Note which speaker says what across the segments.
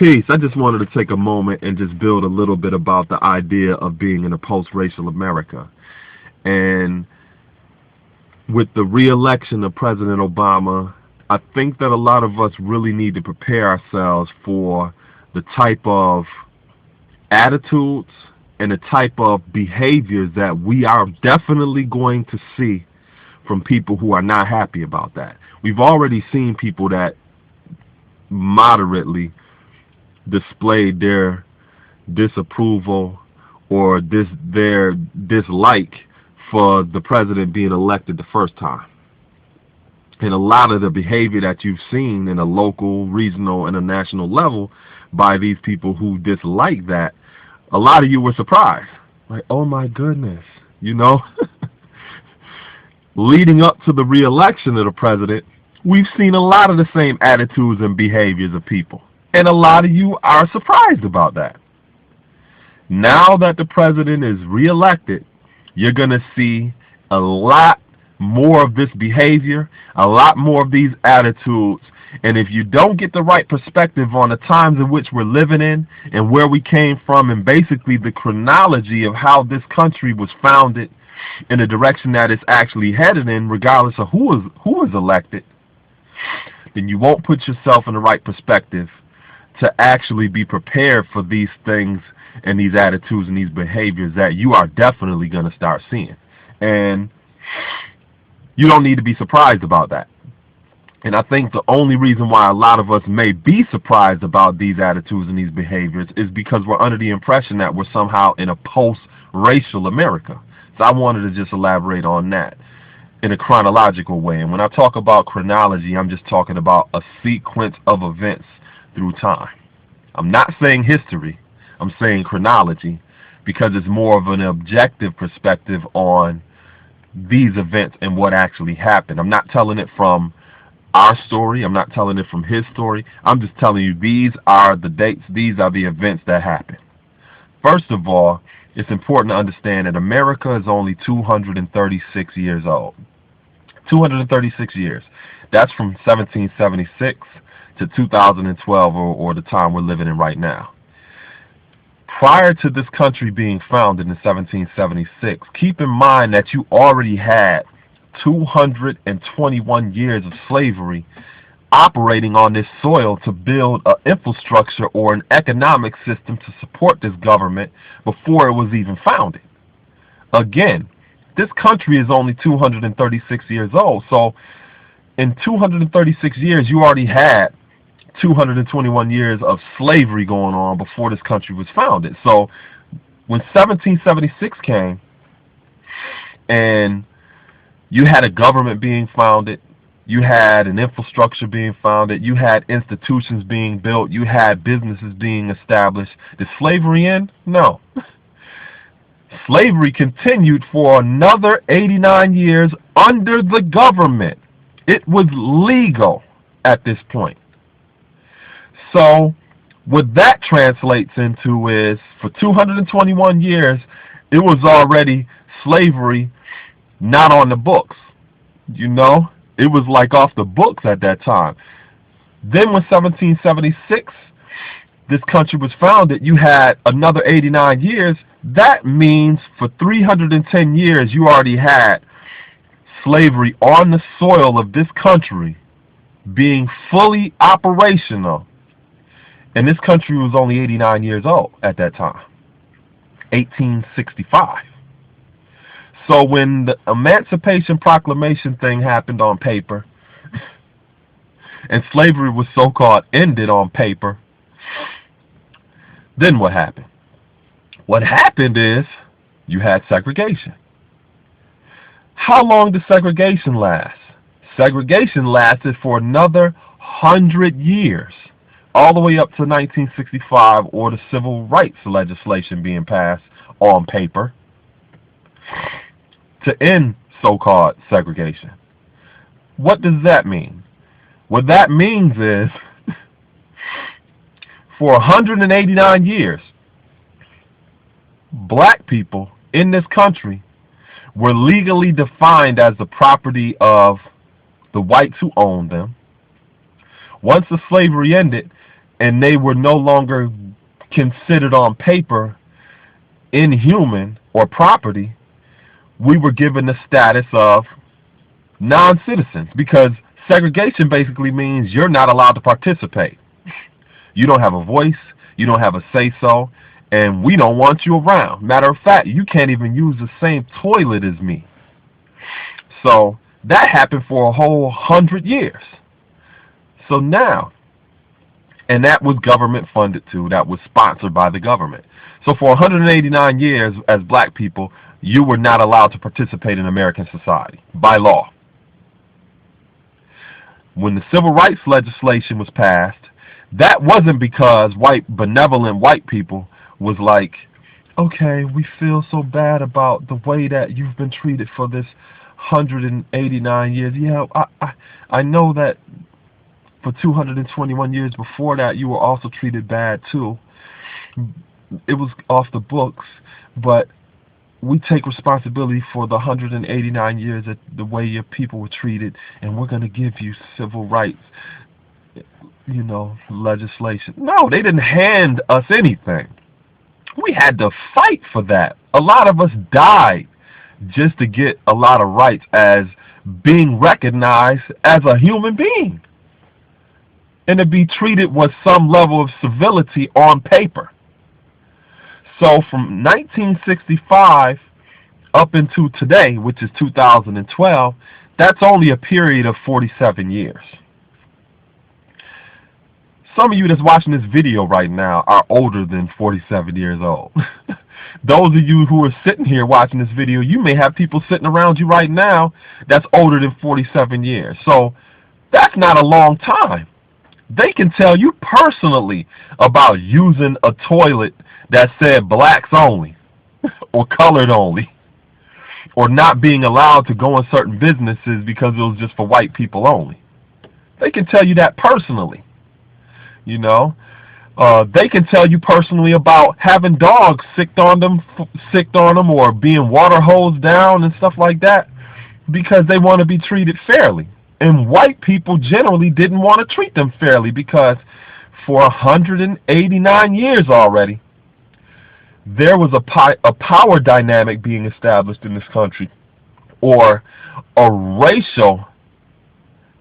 Speaker 1: Peace. I just wanted to take a moment and just build a little bit about the idea of being in a post-racial America. And with the re-election of President Obama, I think that a lot of us really need to prepare ourselves for the type of attitudes and the type of behaviors that we are definitely going to see from people who are not happy about that. We've already seen people that moderately displayed their disapproval or their dislike for the president being elected the first time. And a lot of the behavior that you've seen in a local, regional, and a national level by these people who dislike that, a lot of you were surprised. Like, oh my goodness, you know? Leading up to the re-election of the president, we've seen a lot of the same attitudes and behaviors of people. And a lot of you are surprised about that. Now that the president is re-elected, you're going to see a lot more of this behavior, a lot more of these attitudes. And if you don't get the right perspective on the times in which we're living in and where we came from and basically the chronology of how this country was founded in the direction that it's actually headed in, regardless of who is elected, then you won't put yourself in the right perspective to actually be prepared for these things and these attitudes and these behaviors that you are definitely going to start seeing. And you don't need to be surprised about that. And I think the only reason why a lot of us may be surprised about these attitudes and these behaviors is because we're under the impression that we're somehow in a post-racial America. So I wanted to just elaborate on that in a chronological way. And when I talk about chronology, I'm just talking about a sequence of events through time. I'm not saying history, I'm saying chronology, because it's more of an objective perspective on these events and what actually happened. I'm not telling it from our story, I'm not telling it from his story, I'm just telling you these are the dates, these are the events that happened. First of all, it's important to understand that America is only 236 years old. 236 years. That's from 1776 to 2012, or the time we're living in right now. Prior to this country being founded in 1776, keep in mind that you already had 221 years of slavery operating on this soil to build an infrastructure or an economic system to support this government before it was even founded. Again, this country is only 236 years old, so in 236 years you already had 221 years of slavery going on before this country was founded. So when 1776 came and you had a government being founded, you had an infrastructure being founded, you had institutions being built, you had businesses being established, did slavery end? No. Slavery continued for another 89 years under the government. It was legal at this point. So what that translates into is for 221 years, it was already slavery not on the books. You know, it was like off the books at that time. Then when 1776, this country was founded, you had another 89 years. That means for 310 years, you already had slavery on the soil of this country being fully operational. And this country was only 89 years old at that time, 1865. So when the Emancipation Proclamation thing happened on paper, and slavery was so-called ended on paper, then what happened? What happened is you had segregation. How long did segregation last? Segregation lasted for another 100 years, all the way up to 1965, or the civil rights legislation being passed on paper to end so-called segregation. What does that mean? What that means is for 189 years, black people in this country were legally defined as the property of the whites who owned them. Once the slavery ended, and they were no longer considered on paper inhuman or property, we were given the status of non-citizens, because segregation basically means you're not allowed to participate. You don't have a voice, you don't have a say-so, and we don't want you around. Matter of fact, you can't even use the same toilet as me. So that happened for a whole 100 years. So now, and that was government funded too, that was sponsored by the government. So for 189 years, as black people, you were not allowed to participate in American society by law. When the civil rights legislation was passed, that wasn't because benevolent white people was like, okay, we feel so bad about the way that you've been treated for this 189 years. Yeah, I know that for 221 years before that, you were also treated bad too. It was off the books, but we take responsibility for the 189 years that the way your people were treated, and we're going to give you civil rights, legislation. No, they didn't hand us anything. We had to fight for that. A lot of us died just to get a lot of rights as being recognized as a human being and to be treated with some level of civility on paper. So from 1965 up into today, which is 2012, that's only a period of 47 years. Some of you that's watching this video right now are older than 47 years old. Those of you who are sitting here watching this video, you may have people sitting around you right now that's older than 47 years. So that's not a long time. They can tell you personally about using a toilet that said blacks only or colored only, or not being allowed to go in certain businesses because it was just for white people only. They can tell you that personally. They can tell you personally about having dogs sicked on them, or being water hosed down and stuff like that because they want to be treated fairly. And white people generally didn't want to treat them fairly because for 189 years already, there was a power dynamic being established in this country, or a racial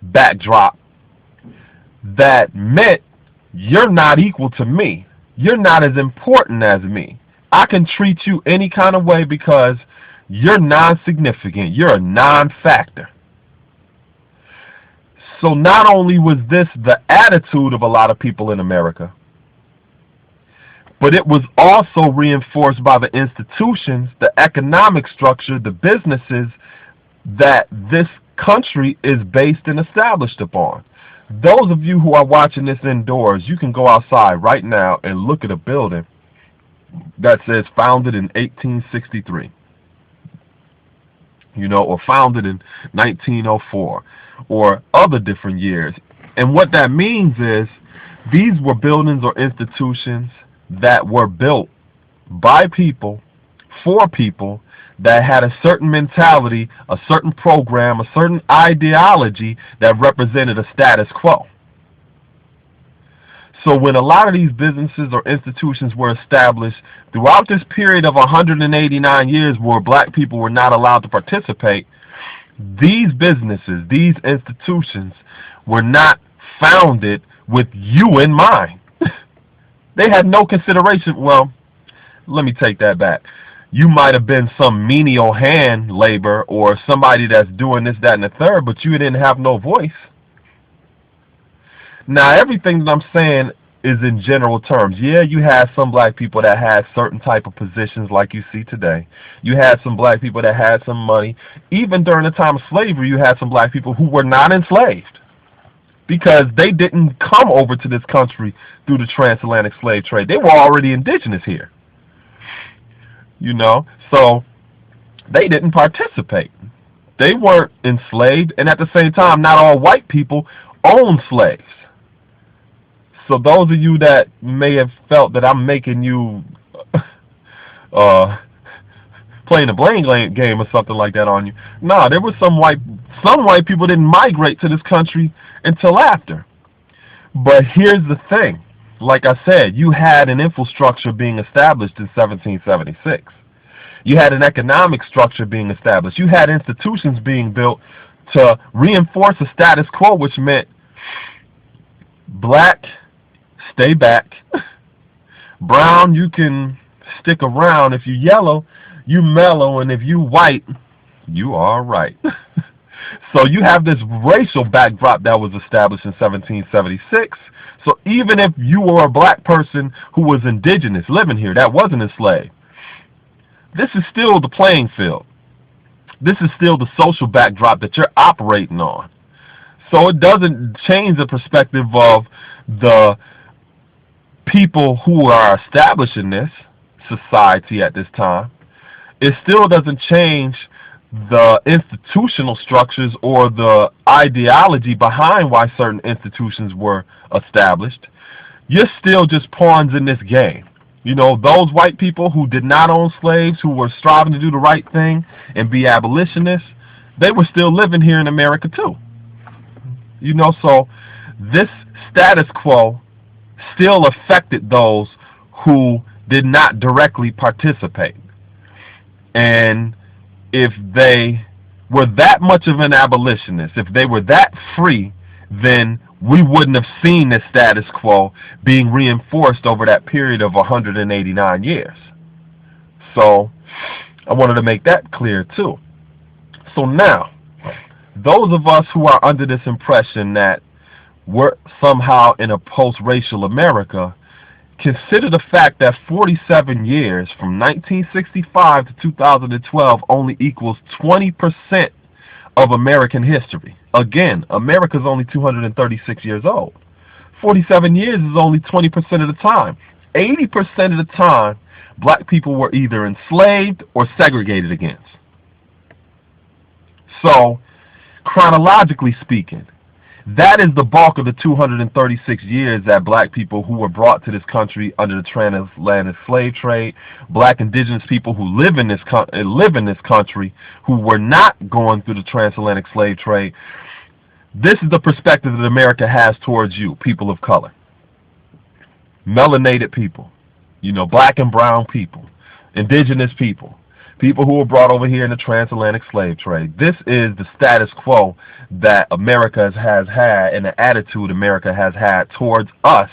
Speaker 1: backdrop that meant you're not equal to me. You're not as important as me. I can treat you any kind of way because you're non-significant. You're a non-factor. So not only was this the attitude of a lot of people in America, but it was also reinforced by the institutions, the economic structure, the businesses that this country is based and established upon. Those of you who are watching this indoors, you can go outside right now and look at a building that says founded in 1863, or founded in 1904, or other different years. And what that means is these were buildings or institutions that were built by people, for people, that had a certain mentality, a certain program, a certain ideology that represented a status quo. So when a lot of these businesses or institutions were established throughout this period of 189 years where black people were not allowed to participate, these businesses, these institutions were not founded with you in mind. They had no consideration. Well, let me take that back. You might have been some menial hand labor or somebody that's doing this, that, and the third, but you didn't have no voice. Now, everything that I'm saying is in general terms. Yeah, you had some black people that had certain type of positions like you see today. You had some black people that had some money. Even during the time of slavery, you had some black people who were not enslaved because they didn't come over to this country through the transatlantic slave trade. They were already indigenous here. So they didn't participate. They weren't enslaved, and at the same time, not all white people owned slaves. So those of you that may have felt that I'm making you playing a blame game or something like that on you, no, there was some white people didn't migrate to this country until after. But here's the thing. Like I said, you had an infrastructure being established in 1776. You had an economic structure being established. You had institutions being built to reinforce a status quo, which meant black, stay back. Brown, you can stick around. If you yellow, you mellow. And if you white, you are right. So you have this racial backdrop that was established in 1776. So even if you were a black person who was indigenous living here, that wasn't enslaved, this is still the playing field. This is still the social backdrop that you're operating on. So it doesn't change the perspective of the people who are establishing this society at this time. It still doesn't change the institutional structures or the ideology behind why certain institutions were established. You're still just pawns in this game. You know, those white people who did not own slaves, who were striving to do the right thing and be abolitionists, they were still living here in America too. You know, so this status quo still affected those who did not directly participate. And if they were that much of an abolitionist, if they were that free, then we wouldn't have seen this status quo being reinforced over that period of 189 years. So I wanted to make that clear too. So now, those of us who are under this impression that we're somehow in a post-racial America, consider the fact that 47 years from 1965 to 2012 only equals 20% of American history. Again, America's only 236 years old. 47 years is only 20% of the time. 80% of the time, black people were either enslaved or segregated against. So, chronologically speaking, that is the bulk of the 236 years that black people who were brought to this country under the transatlantic slave trade, black indigenous people who live in this country who were not going through the transatlantic slave trade. This is the perspective that America has towards you, people of color. Melanated people, you know, black and brown people, indigenous people, people who were brought over here in the transatlantic slave trade. This is the status quo that America has had and the attitude America has had towards us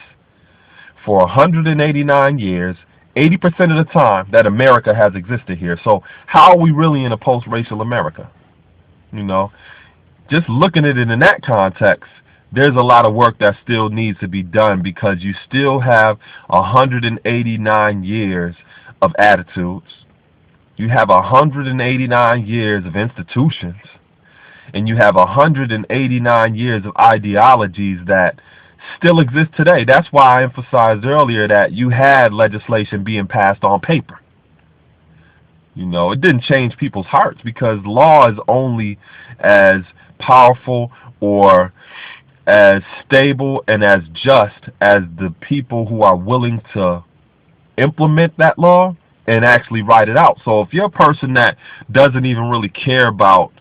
Speaker 1: for 189 years, 80% of the time that America has existed here. So how are we really in a post-racial America? You know, just looking at it in that context, there's a lot of work that still needs to be done because you still have 189 years of attitudes. You have 189 years of institutions, and you have 189 years of ideologies that still exist today. That's why I emphasized earlier that you had legislation being passed on paper. You know, it didn't change people's hearts because law is only as powerful or as stable and as just as the people who are willing to implement that law and actually write it out. So if you're a person that doesn't even really care about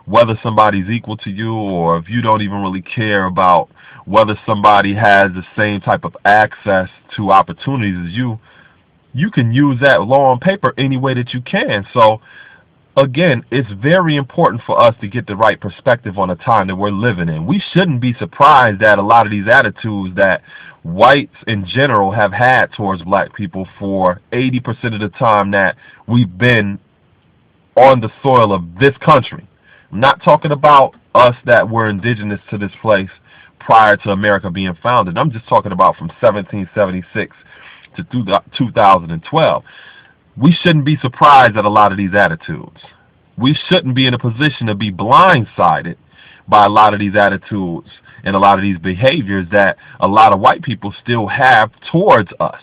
Speaker 1: whether somebody's equal to you, or if you don't even really care about whether somebody has the same type of access to opportunities as you can use that law on paper any way that you can. So again, it's very important for us to get the right perspective on the time that we're living in. We shouldn't be surprised at a lot of these attitudes that whites in general have had towards black people for 80% of the time that we've been on the soil of this country. I'm not talking about us that were indigenous to this place prior to America being founded. I'm just talking about from 1776 to 2012. We shouldn't be surprised at a lot of these attitudes. We shouldn't be in a position to be blindsided by a lot of these attitudes and a lot of these behaviors that a lot of white people still have towards us.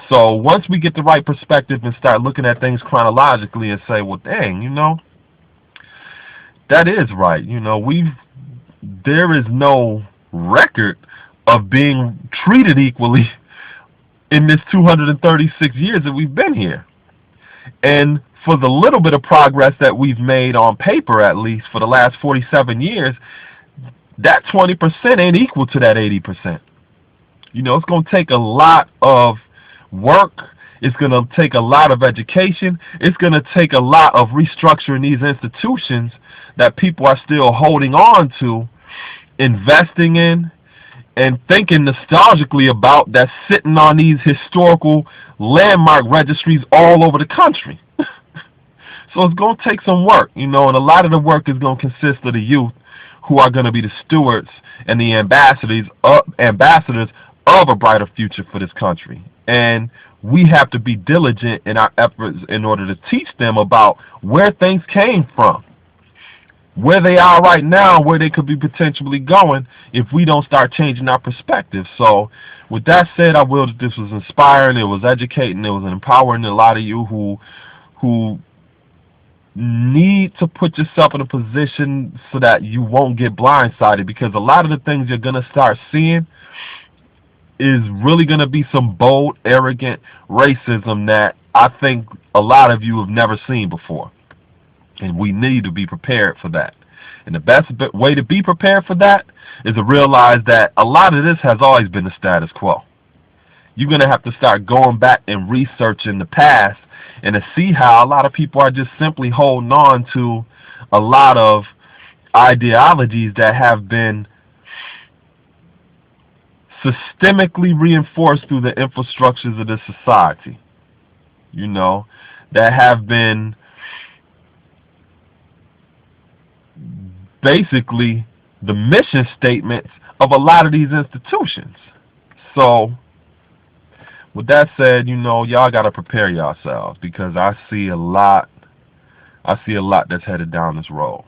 Speaker 1: So once we get the right perspective and start looking at things chronologically and say, well, dang, you know, that is right. You know, there is no record of being treated equally in this 236 years that we've been here. And for the little bit of progress that we've made on paper, at least for the last 47 years, that 20% ain't equal to that 80%. You know, it's going to take a lot of work. It's going to take a lot of education. It's going to take a lot of restructuring these institutions that people are still holding on to, investing in, and thinking nostalgically about, that's sitting on these historical landmark registries all over the country. So it's going to take some work, you know, and a lot of the work is going to consist of the youth who are going to be the stewards and the ambassadors of a brighter future for this country. And we have to be diligent in our efforts in order to teach them about where things came from, where they are right now, where they could be potentially going if we don't start changing our perspective. So with that said, I will that this was inspiring, it was educating, it was empowering a lot of you who need to put yourself in a position so that you won't get blindsided, because a lot of the things you're going to start seeing is really going to be some bold, arrogant racism that I think a lot of you have never seen before. And we need to be prepared for that. And the best way to be prepared for that is to realize that a lot of this has always been the status quo. You're going to have to start going back and researching the past and to see how a lot of people are just simply holding on to a lot of ideologies that have been systemically reinforced through the infrastructures of this society, you know, that have been basically the mission statements of a lot of these institutions. So with that said, you know, y'all got to prepare yourselves, because I see a lot that's headed down this road.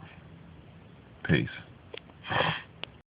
Speaker 1: Peace.